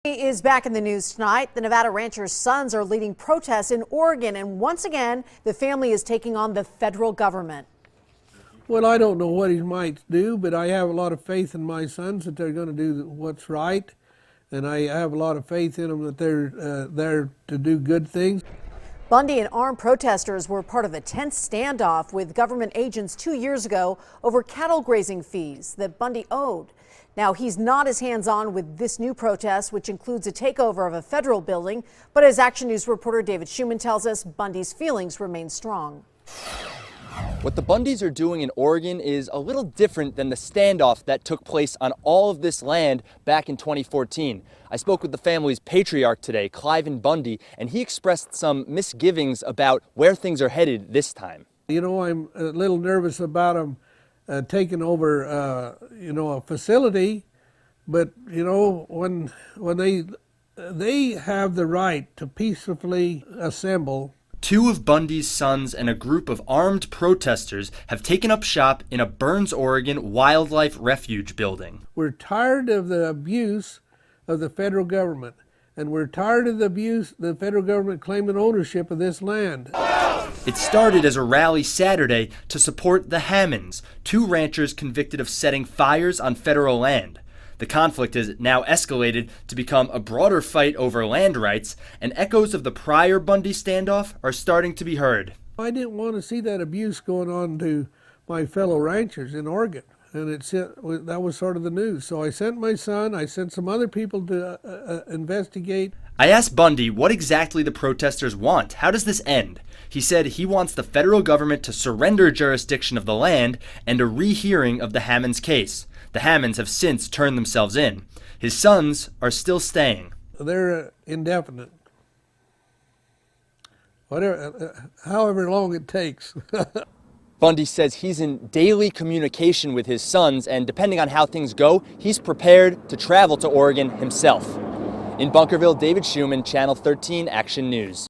He is back in the news tonight. The Nevada rancher's sons are leading protests in Oregon, and once again, the family is taking on the federal government. Well, I don't know what he might do, but I have a lot of faith in my sons that they're going to do what's right, and I have a lot of faith in them that they're there to do good things. Bundy and armed protesters were part of a tense standoff with government agents 2 years ago over cattle grazing fees that Bundy owed. Now, he's not as hands-on with this new protest, which includes a takeover of a federal building. But as Action News reporter David Schuman tells us, Bundy's feelings remain strong. What the Bundys are doing in Oregon is a little different than the standoff that took place on all of this land back in 2014. I spoke with the family's patriarch today, Cliven Bundy, and he expressed some misgivings about where things are headed this time. You know, I'm a little nervous about them taking over, a facility, but when they have the right to peacefully assemble. Two of Bundy's sons and a group of armed protesters have taken up shop in a Burns, Oregon wildlife refuge building. We're tired of the abuse of the federal government, and we're tired of the abuse the federal government claiming ownership of this land. It started as a rally Saturday to support the Hammonds, two ranchers convicted of setting fires on federal land. The conflict has now escalated to become a broader fight over land rights, and echoes of the prior Bundy standoff are starting to be heard. I didn't want to see that abuse going on to my fellow ranchers in Oregon, and that was sort of the news. So I sent my son, I sent some other people to investigate. I asked Bundy what exactly the protesters want. How does this end? He said he wants the federal government to surrender jurisdiction of the land and a rehearing of the Hammonds case. The Hammonds have since turned themselves in. His sons are still staying. They're indefinite. However long it takes. Bundy says he's in daily communication with his sons, and depending on how things go, he's prepared to travel to Oregon himself. In Bunkerville, David Schuman, Channel 13 Action News.